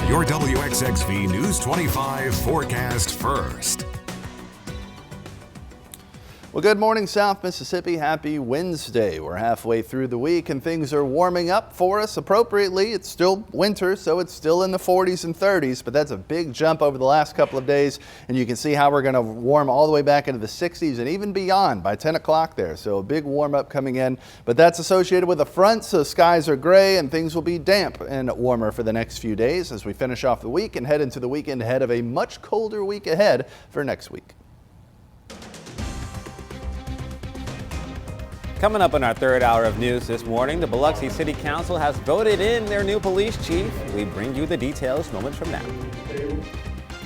Your WXXV News 25 forecast first. Well, good morning, South Mississippi. Happy Wednesday. We're halfway through the week and things are warming up for us appropriately. It's still winter, so it's still in the 40s and 30s, but that's a big jump over the last couple of days. And you can see how we're going to warm all the way back into the 60s and even beyond by 10 o'clock there. So a big warm up coming in, but that's associated with a front, so skies are gray and things will be damp and warmer for the next few days as we finish off the week and head into the weekend ahead of a much colder week ahead for next week. Coming up in our third hour of news this morning, the Biloxi City Council has voted in their new police chief. We bring you the details moments from now.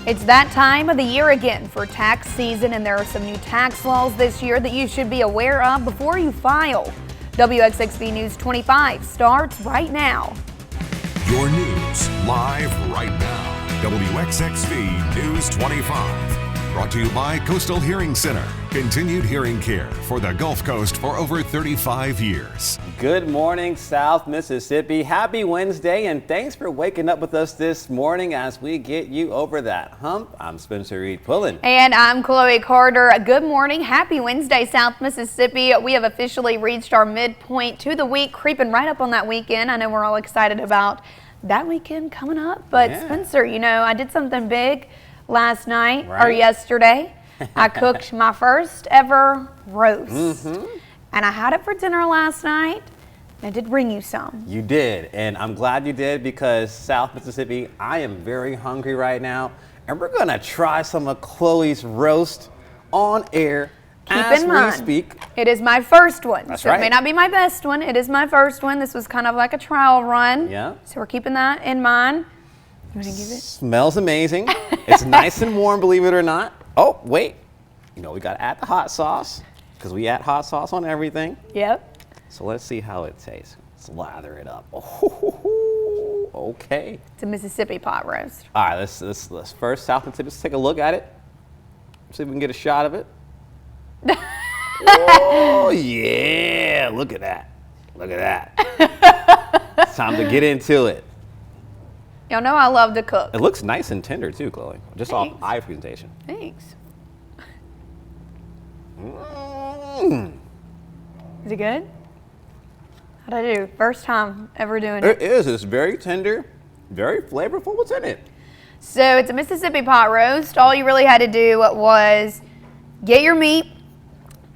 It's that time of the year again for tax season, and there are some new tax laws this year that you should be aware of before you file. WXXV News 25 starts right now. Your news live right now. WXXV News 25. Brought to you by Coastal Hearing Center. Continued hearing care for the Gulf Coast for over 35 years. Good morning, South Mississippi. Happy Wednesday, and thanks for waking up with us this morning as we get you over that hump. I'm Spencer Reed Pullen. And I'm Chloe Carter. Good morning. Happy Wednesday, South Mississippi. We have officially reached our midpoint to the week, creeping right up on that weekend. I know we're all excited about that weekend coming up, but yeah. Spencer, you know, I did something big last night or yesterday. I cooked my first ever roast. And I had it for dinner last night. I did bring you some. You did, and I'm glad you did because South Mississippi, I am very hungry right now, and we're gonna try some of Chloe's roast on air as we speak. It is my first one. That's so right. It may not be my best one. It is my first one. This was kind of like a trial run. Yeah. So we're keeping that in mind. You want to give it? Smells amazing. It's nice and warm, believe it or not. Oh, wait. You know, we got to add the hot sauce because we add hot sauce on everything. Yep. So let's see how it tastes. Let's lather it up. Oh, okay. It's a Mississippi pot roast. All right, let's first South Mississippi. Let's take a look at it. See if we can get a shot of it. Oh, yeah. Look at that. Look at that. It's time to get into it. Y'all know I love to cook. It looks nice and tender too, Chloe. Just off eye presentation. Thanks. Is it good? How'd I do? First time ever doing it. It is. It's very tender, very flavorful. What's in it? So it's a Mississippi pot roast. All you really had to do was get your meat,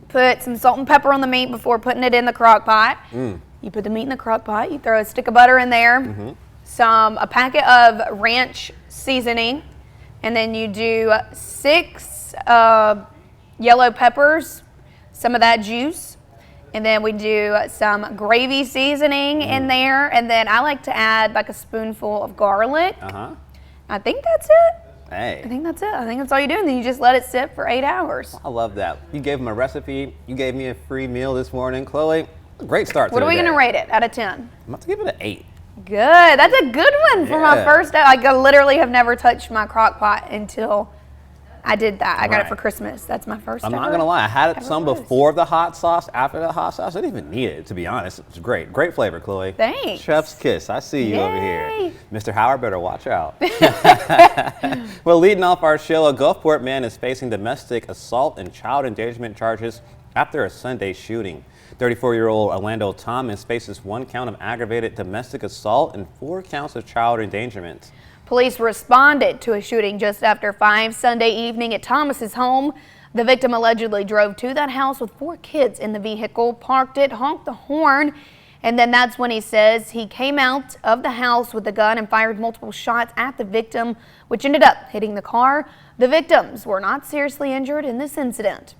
put some salt and pepper on the meat before putting it in the crock pot. You put the meat in the crock pot. You throw a stick of butter in there. A packet of ranch seasoning, and then you do 6 yellow peppers, some of that juice, and then we do some gravy seasoning in there, and then I like to add like a spoonful of garlic. I think that's it. Hey. I think that's it. I think that's all you do, and then you just let it sit for 8 hours. I love that. You gave them a recipe. You gave me a free meal this morning, Chloe. Great start to the day. What are we going to rate it out of 10? I'm about to give it an 8. Good. That's a good one for my first day. I literally have never touched my crock pot until I did that. I got it for Christmas. That's my first. I'm not gonna lie. I had some before the hot sauce. After the hot sauce, I didn't even need it, to be honest. It's great. Great flavor, Chloe. Thanks. Chef's kiss. I see you over here. Mr. Howard better watch out. Well, leading off our show, a Gulfport man is facing domestic assault and child endangerment charges after a Sunday shooting. 34-year-old Orlando Thomas faces 1 count of aggravated domestic assault and 4 counts of child endangerment. Police responded to a shooting just after 5 Sunday evening at Thomas's home. The victim allegedly drove to that house with 4 kids in the vehicle, parked it, honked the horn, and then that's when he says he came out of the house with a gun and fired multiple shots at the victim, which ended up hitting the car. The victims were not seriously injured in this incident.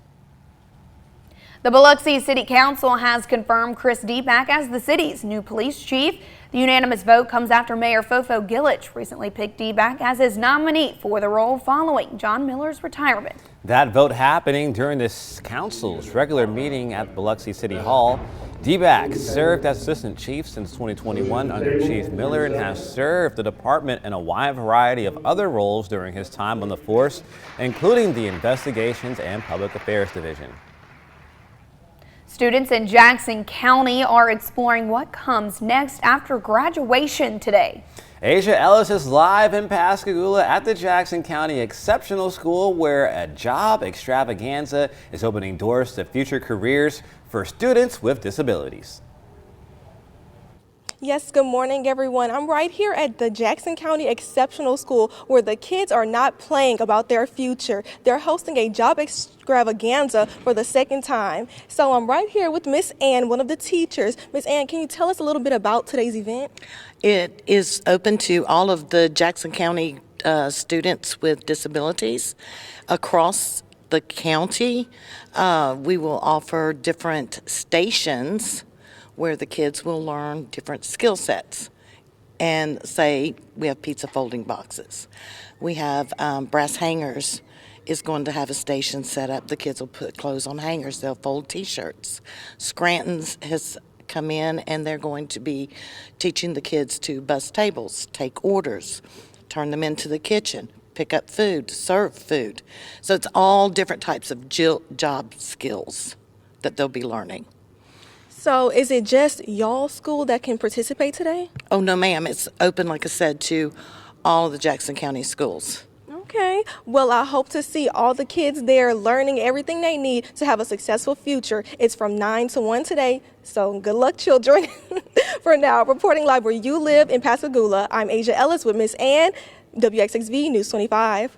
The Biloxi City Council has confirmed Chris Deepak as the city's new police chief. The unanimous vote comes after Mayor Fofo Gillich recently picked Deepak as his nominee for the role following John Miller's retirement. That vote happening during this council's regular meeting at Biloxi City Hall. Deepak served as assistant chief since 2021 under Chief Miller and has served the department in a wide variety of other roles during his time on the force, including the Investigations and Public Affairs Division. Students in Jackson County are exploring what comes next after graduation today. Asia Ellis is live in Pascagoula at the Jackson County Exceptional School, where a job extravaganza is opening doors to future careers for students with disabilities. Yes, good morning, everyone. I'm right here at the Jackson County Exceptional School, where the kids are not playing about their future. They're hosting a job extravaganza for the second time. So I'm right here with Miss Ann, one of the teachers. Miss Ann, can you tell us a little bit about today's event? It is open to all of the Jackson County students with disabilities across the county. We will offer different stations where the kids will learn different skill sets. And say we have pizza folding boxes. We have brass hangers is going to have a station set up. The kids will put clothes on hangers. They'll fold T-shirts. Scranton's has come in and they're going to be teaching the kids to bus tables, take orders, turn them into the kitchen, pick up food, serve food. So it's all different types of job skills that they'll be learning. So is it just y'all school that can participate today? Oh, no, ma'am. It's open, like I said, to all of the Jackson County schools. Okay. Well, I hope to see all the kids there learning everything they need to have a successful future. It's from 9 to 1 today, so good luck, children. For now, reporting live where you live in Pascagoula, I'm Asia Ellis with Miss Ann, WXXV News 25.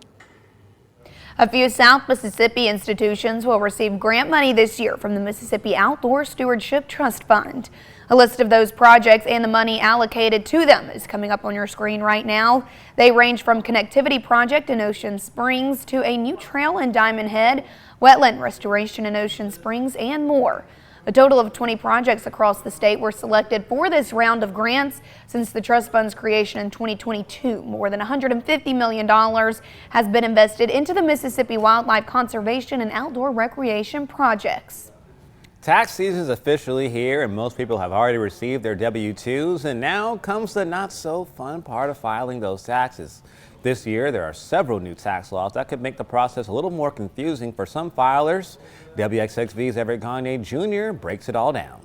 A few South Mississippi institutions will receive grant money this year from the Mississippi Outdoor Stewardship Trust Fund. A list of those projects and the money allocated to them is coming up on your screen right now. They range from connectivity project in Ocean Springs to a new trail in Diamond Head, wetland restoration in Ocean Springs, and more. A total of 20 projects across the state were selected for this round of grants since the trust fund's creation in 2022. More than $150 million has been invested into the Mississippi wildlife conservation and outdoor recreation projects. Tax season is officially here, and most people have already received their W-2s, and now comes the not so fun part of filing those taxes. This year, there are several new tax laws that could make the process a little more confusing for some filers. WXXV's Everett Gagne Jr. breaks it all down.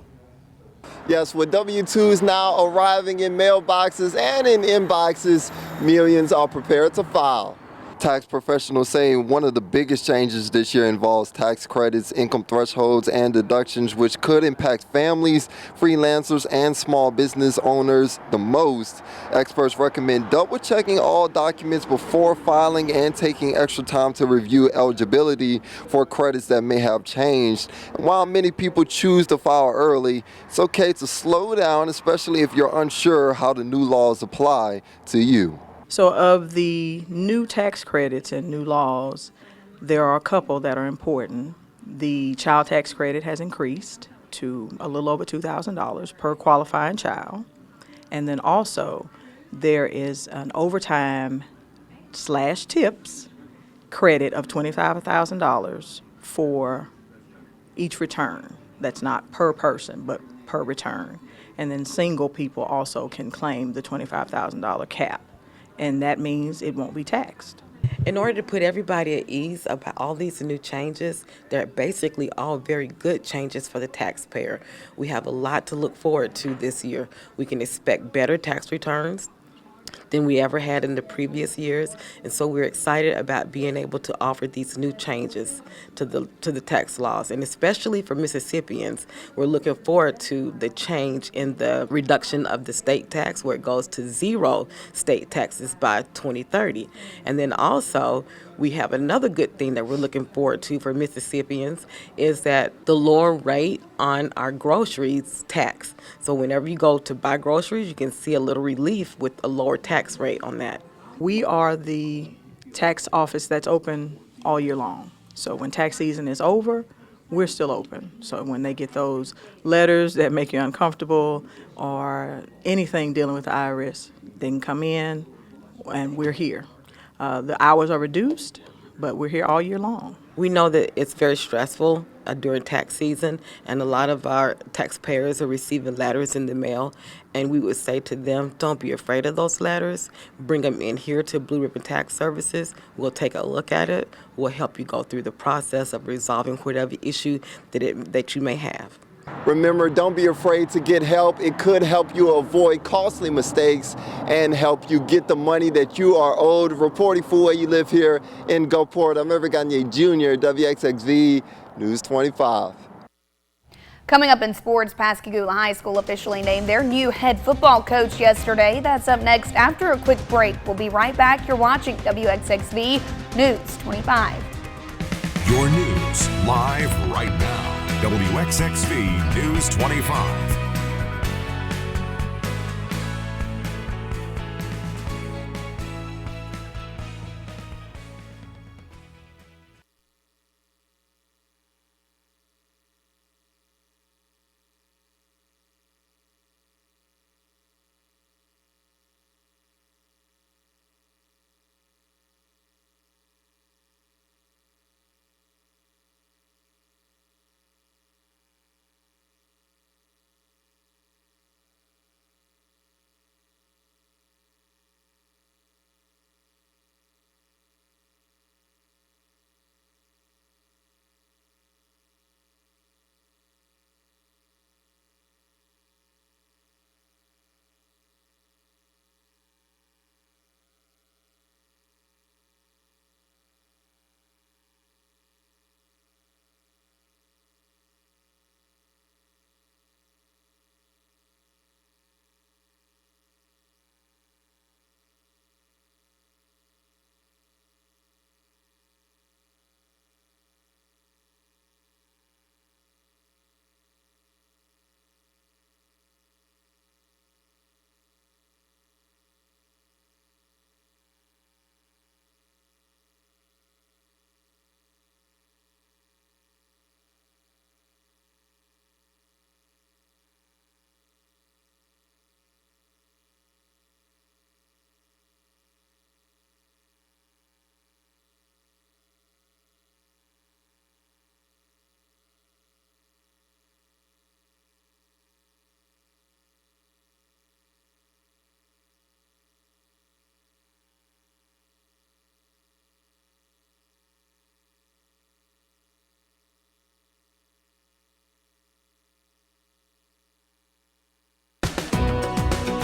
Yes, with W-2s now arriving in mailboxes and in inboxes, millions are prepared to file. Tax professionals saying one of the biggest changes this year involves tax credits, income thresholds, and deductions, which could impact families, freelancers, and small business owners the most. Experts recommend double-checking all documents before filing and taking extra time to review eligibility for credits that may have changed. And while many people choose to file early, it's okay to slow down, especially if you're unsure how the new laws apply to you. So of the new tax credits and new laws, there are a couple that are important. The child tax credit has increased to a little over $2,000 per qualifying child. And then also there is an overtime/tips credit of $25,000 for each return. That's not per person, but per return. And then single people also can claim the $25,000 cap. And that means it won't be taxed. In order to put everybody at ease about all these new changes, they're basically all very good changes for the taxpayer. We have a lot to look forward to this year. We can expect better tax returns than we ever had in the previous years, and so we're excited about being able to offer these new changes to the tax laws, and especially for Mississippians, we're looking forward to the change in the reduction of the state tax, where it goes to 0 state taxes by 2030. And then also we have another good thing that we're looking forward to for Mississippians is that the lower rate on our groceries tax. So whenever you go to buy groceries, you can see a little relief with a lower tax rate on that. We are the tax office that's open all year long. So when tax season is over, we're still open. So when they get those letters that make you uncomfortable or anything dealing with the IRS, they can come in and we're here. The hours are reduced, but we're here all year long. We know that it's very stressful during tax season, and a lot of our taxpayers are receiving letters in the mail, and we would say to them, don't be afraid of those letters. Bring them in here to Blue Ribbon Tax Services. We'll take a look at it. We'll help you go through the process of resolving whatever issue that you may have. Remember, don't be afraid to get help. It could help you avoid costly mistakes and help you get the money that you are owed. Reporting for where you live here in Gulfport, I'm Amerie Jr., WXXV News 25. Coming up in sports, Pascagoula High School officially named their new head football coach yesterday. That's up next after a quick break. We'll be right back. You're watching WXXV News 25. Your news live right now. WXXV News 25.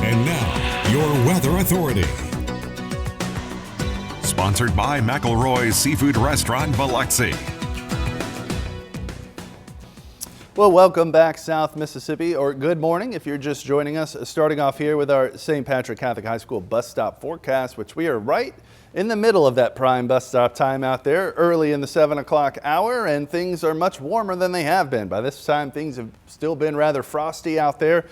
And now, your weather authority. Sponsored by McElroy's Seafood Restaurant, Biloxi. Well, welcome back, South Mississippi, or good morning if you're just joining us. Starting off here with our St. Patrick Catholic High School bus stop forecast, which we are right in the middle of that prime bus stop time out there, early in the 7 o'clock hour, and things are much warmer than they have been. By this time, things have still been rather frosty out there.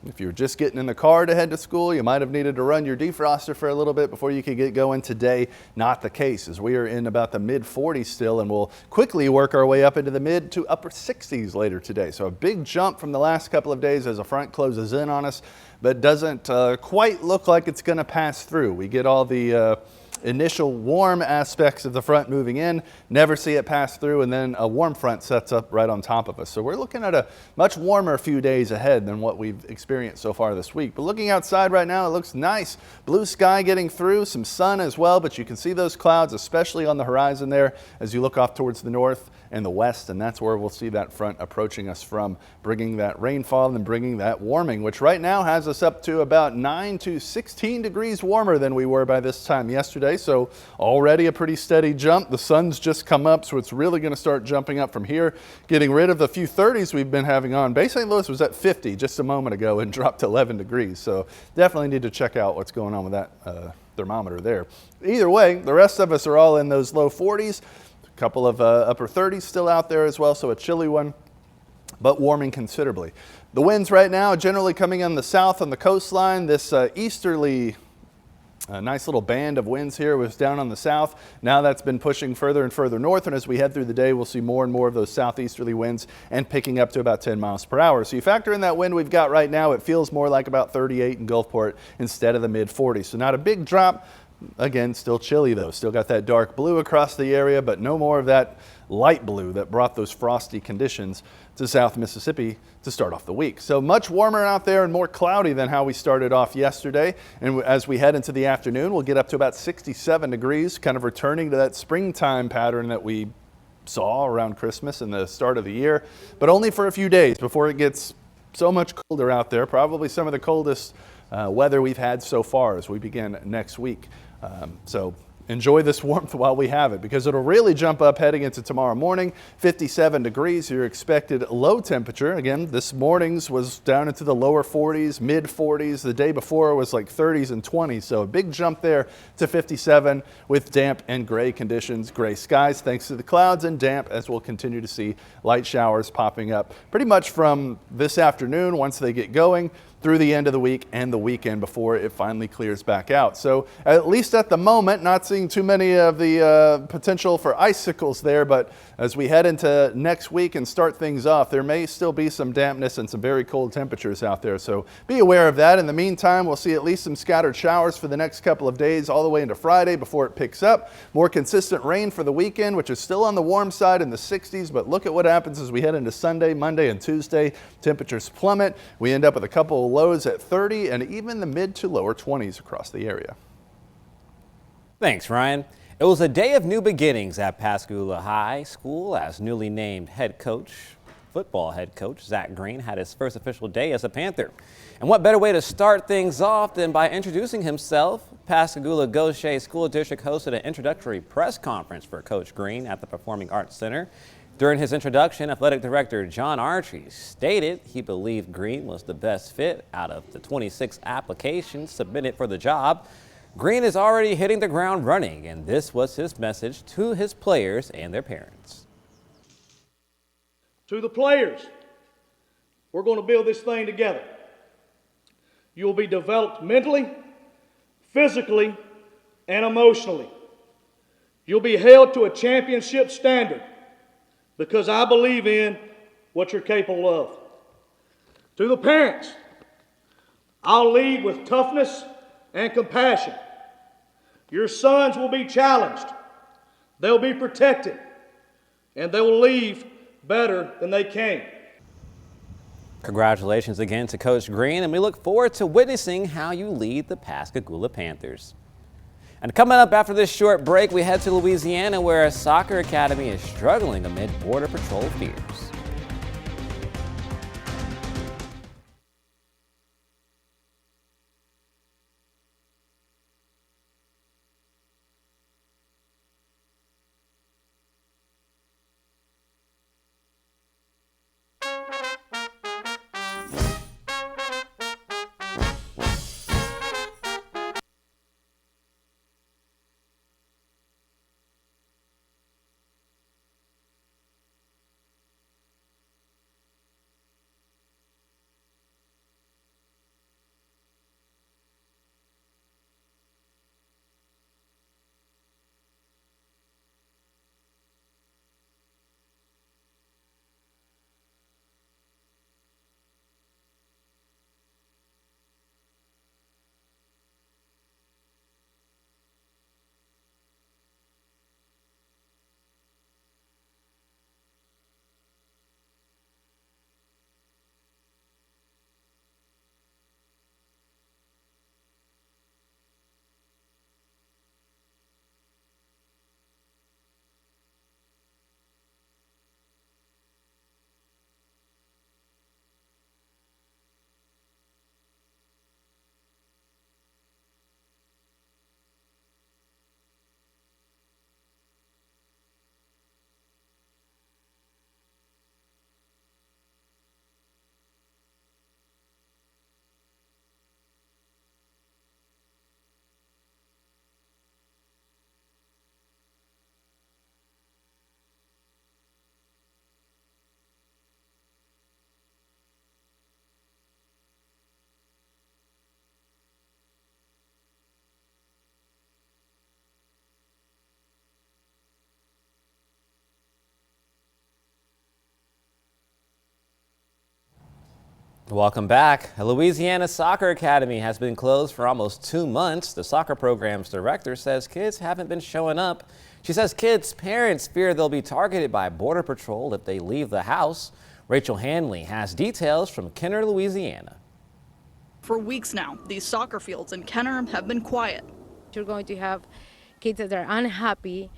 If you're just getting in the car to head to school, you might have needed to run your defroster for a little bit before you could get going. Today, not the case, as we are in about the mid 40s still, and we'll quickly work our way up into the mid to upper 60s later today. So a big jump from the last couple of days as a front closes in on us, but doesn't quite look like it's going to pass through. We get all the initial warm aspects of the front moving in, never see it pass through, and then a warm front sets up right on top of us. So we're looking at a much warmer few days ahead than what we've experienced so far this week. But looking outside right now, it looks nice. Blue sky getting through, some sun as well, but you can see those clouds, especially on the horizon there as you look off towards the north and the west, and that's where we'll see that front approaching us from, bringing that rainfall and bringing that warming, which right now has us up to about 9 to 16 degrees warmer than we were by this time yesterday. So already a pretty steady jump. The sun's just come up, so it's really going to start jumping up from here, getting rid of the few 30s we've been having on. Bay St. Louis was at 50 just a moment ago and dropped to 11 degrees. So definitely need to check out what's going on with that thermometer there. Either way, the rest of us are all in those low 40s. A couple of upper 30s still out there as well, so a chilly one, but warming considerably. The winds right now generally coming on the south on the coastline. This easterly nice little band of winds here was down on the south. Now that's been pushing further and further north, and as we head through the day, we'll see more and more of those southeasterly winds and picking up to about 10 miles per hour. So you factor in that wind we've got right now, it feels more like about 38 in Gulfport instead of the mid 40s. So not a big drop. Again, still chilly though. Still got that dark blue across the area, but no more of that light blue that brought those frosty conditions to South Mississippi to start off the week. So much warmer out there and more cloudy than how we started off yesterday. And as we head into the afternoon, we'll get up to about 67 degrees, kind of returning to that springtime pattern that we saw around Christmas and the start of the year, but only for a few days before it gets so much colder out there. Probably some of the coldest weather we've had so far as we begin next week. So enjoy this warmth while we have it, because it'll really jump up heading into tomorrow morning. 57 degrees, your expected low temperature. Again, this morning's was down into the lower 40s, mid 40s. The day before was like 30s and 20s. So a big jump there to 57 with damp and gray conditions. Gray skies thanks to the clouds, and damp as we'll continue to see light showers popping up pretty much from this afternoon once they get going through the end of the week and the weekend before it finally clears back out. So at least at the moment, not seeing too many of the potential for icicles there, but as we head into next week and start things off, there may still be some dampness and some very cold temperatures out there. So be aware of that. In the meantime, we'll see at least some scattered showers for the next couple of days all the way into Friday before it picks up. More consistent rain for the weekend, which is still on the warm side in the 60s, but look at what happens as we head into Sunday, Monday, and Tuesday. Temperatures plummet. We end up with a couple of lows at 30 and even the mid to lower 20s across the area. Thanks, Ryan. It was a day of new beginnings at Pascagoula High School as newly named football head coach Zach Green had his first official day as a Panther. And what better way to start things off than by introducing himself? Pascagoula Gaucher School District hosted an introductory press conference for Coach Green at the Performing Arts Center. During his introduction, Athletic Director John Archie stated he believed Green was the best fit out of the 26 applications submitted for the job. Green is already hitting the ground running, and this was his message to his players and their parents. To the players, we're going to build this thing together. You'll be developed mentally, physically, and emotionally. You'll be held to a championship standard, because I believe in what you're capable of. To the parents, I'll lead with toughness and compassion. Your sons will be challenged, they'll be protected, and they will leave better than they came. Congratulations again to Coach Green, and we look forward to witnessing how you lead the Pascagoula Panthers. And coming up after this short break, we head to Louisiana, where a soccer academy is struggling amid Border Patrol fears. Welcome back. A Louisiana Soccer Academy has been closed for almost 2 months. The soccer program's director says kids haven't been showing up. She says kids' parents fear they'll be targeted by Border Patrol if they leave the house. Rachel Hanley has details from Kenner, Louisiana. For weeks now, these soccer fields in Kenner have been quiet. You're going to have kids that are unhappy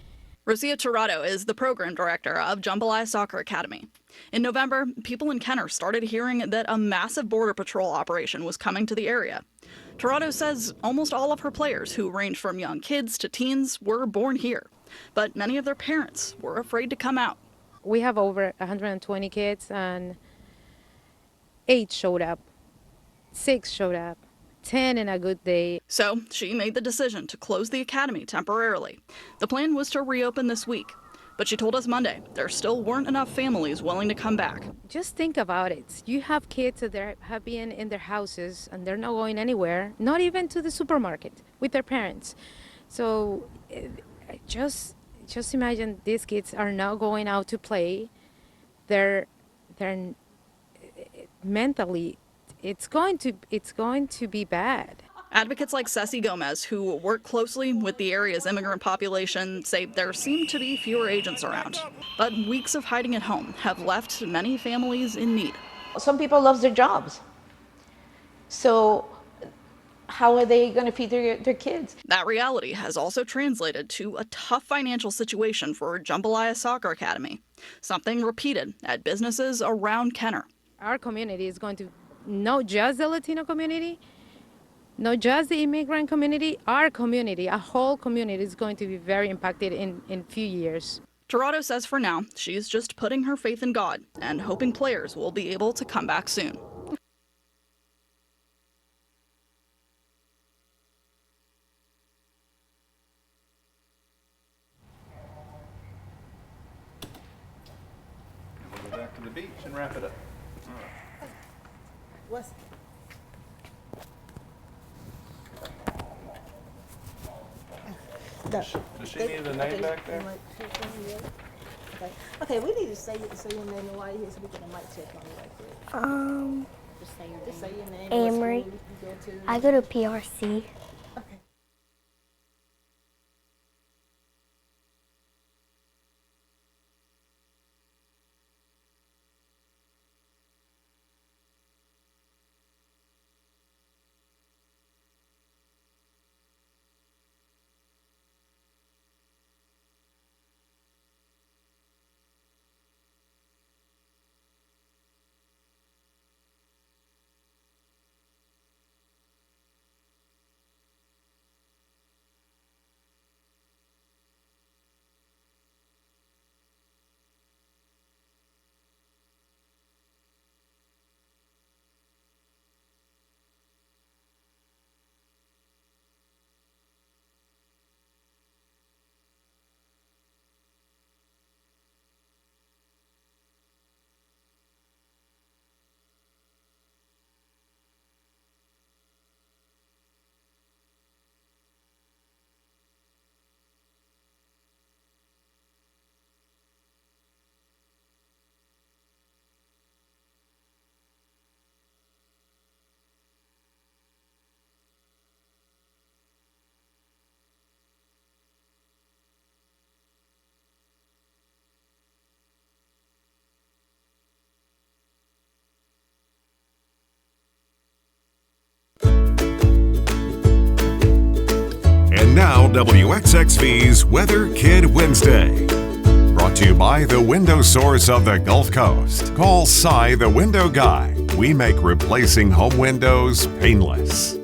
Rosia Tirado is the program director of Jambalaya Soccer Academy. In November, people in Kenner started hearing that a massive Border Patrol operation was coming to the area. Tirado says almost all of her players, who range from young kids to teens, were born here. But many of their parents were afraid to come out. We have over 120 kids, and 8 showed up, 6 showed up, 10 in a good day. So she made the decision to close the academy temporarily. The plan was to reopen this week, but she told us Monday there still weren't enough families willing to come back. Just think about it. You have kids that have been in their houses and they're not going anywhere, not even to the supermarket with their parents. So just imagine these kids are not going out to play. They're mentally, it's going to be bad. Advocates like Ceci Gomez, who work closely with the area's immigrant population, say there seem to be fewer agents around. But weeks of hiding at home have left many families in need. Some people love their jobs. So how are they going to feed their kids? That reality has also translated to a tough financial situation for Jambalaya Soccer Academy, something repeated at businesses around Kenner. Our community is going to, not just the Latino community, not just the immigrant community, our community, a whole community is going to be very impacted in a few years. Tirado says for now, she's just putting her faith in God and hoping players will be able to come back soon. We'll go back to the beach and wrap it up. What's Does she need a name back there? Okay, we need to say your name and why you're here so we get a mic check on you right quick. Just say your name. Amerie. What school you go to. I go to PRC. Okay. And now, WXXV's Weather Kid Wednesday. Brought to you by the window source of the Gulf Coast. Call Cy the Window Guy. We make replacing home windows painless.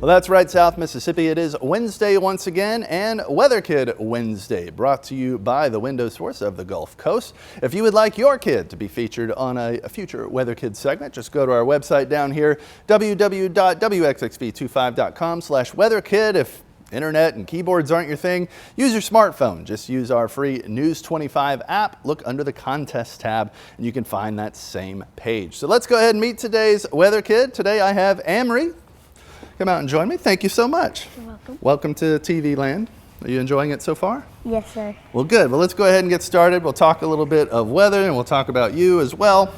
Well, that's right, South Mississippi. It is Wednesday once again, and Weather Kid Wednesday, brought to you by the window source of the Gulf Coast. If you would like your kid to be featured on a future Weather Kid segment, just go to our website down here, www.wxxv25.com/weatherkid. If internet and keyboards aren't your thing, use your smartphone. Just use our free News 25 app. Look under the contest tab, and you can find that same page. So let's go ahead and meet today's Weather Kid. Today I have Amerie. Come out and join me. Thank you so much. You're welcome. Welcome to TV Land. Are you enjoying it so far? Yes, sir. Well, good. Well, let's go ahead and get started. We'll talk a little bit of weather, and we'll talk about you as well.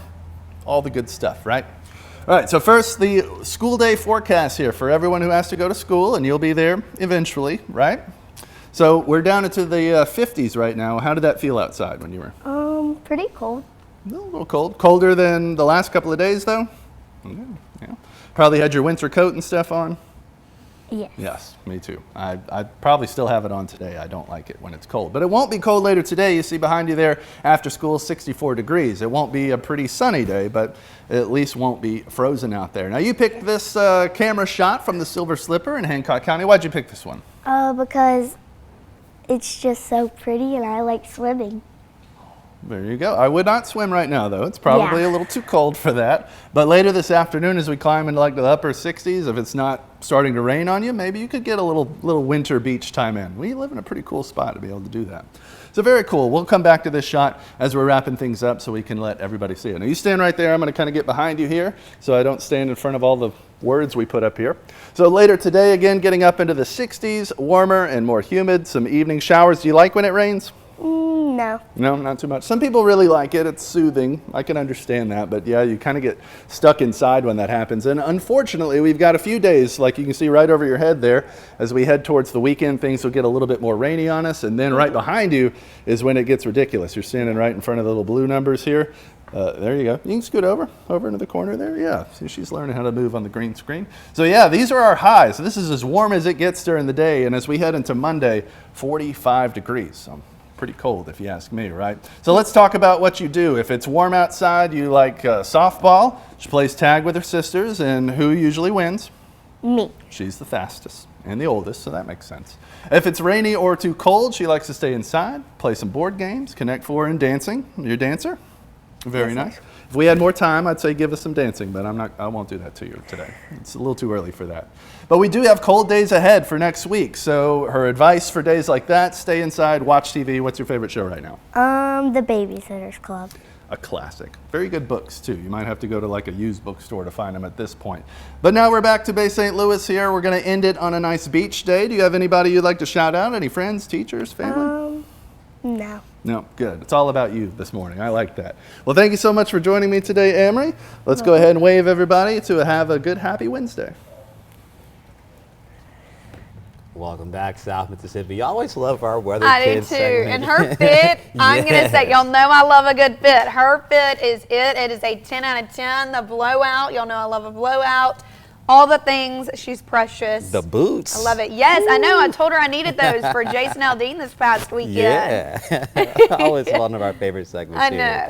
All the good stuff, right? All right, so first, the school day forecast here for everyone who has to go to school, and you'll be there eventually, right? So we're down into the 50s right now. How did that feel outside when you were? Pretty cold. A little cold. Colder than the last couple of days, though? Yeah. Probably had your winter coat and stuff on. Yes. Yes, me too. I probably still have it on today. I don't like it when it's cold. But it won't be cold later today. You see behind you there, after school, 64 degrees. It won't be a pretty sunny day, but it at least won't be frozen out there. Now, you picked this camera shot from the Silver Slipper in Hancock County. Why'd you pick this one? Because it's just so pretty and I like swimming. There you go. I would not swim right now, though. It's probably a little too cold for that. But later this afternoon, as we climb into like the upper 60s, if it's not starting to rain on you, maybe you could get a little winter beach time in. We live in a pretty cool spot to be able to do that. So very cool. We'll come back to this shot as we're wrapping things up so we can let everybody see it. Now you stand right there. I'm going to kind of get behind you here so I don't stand in front of all the words we put up here. So later today, again, getting up into the 60s, warmer and more humid, some evening showers. Do you like when it rains? No. No, not too much. Some people really like it. It's soothing. I can understand that. But yeah, you kind of get stuck inside when that happens. And unfortunately, we've got a few days, like you can see right over your head there, as we head towards the weekend, things will get a little bit more rainy on us. And then right behind you is when it gets ridiculous. You're standing right in front of the little blue numbers here. There you go. You can scoot over into the corner there. Yeah, see, she's learning how to move on the green screen. So yeah, these are our highs. This is as warm as it gets during the day. And as we head into Monday, 45 degrees. So pretty cold if you ask me, right? So let's talk about what you do. If it's warm outside, you like softball. She plays tag with her sisters, and who usually wins? Me. She's the fastest and the oldest, so that makes sense. If it's rainy or too cold, she likes to stay inside, play some board games, Connect Four, and dancing. You're a dancer? Very nice. If we had more time, I'd say give us some dancing, but I won't do that to you today. It's a little too early for that. But we do have cold days ahead for next week. So her advice for days like that, stay inside, watch TV. What's your favorite show right now? The Babysitter's Club. A classic. Very good books too. You might have to go to like a used bookstore to find them at this point. But now we're back to Bay St. Louis here. We're going to end it on a nice beach day. Do you have anybody you'd like to shout out? Any friends, teachers, family? No. No, good. It's all about you this morning. I like that. Well, thank you so much for joining me today, Amerie. Let's go ahead and wave everybody to have a good, happy Wednesday. Welcome back, South Mississippi. You always love our weather I kids do too. segment. And her fit, I'm going to say, y'all know I love a good fit. Her fit is it. It is a 10 out of 10. The blowout, y'all know I love a blowout. All the things. She's precious. The boots. I love it. Yes, I know. I told her I needed those for Jason Aldean this past weekend. Yeah. Always one of our favorite segments I here. know.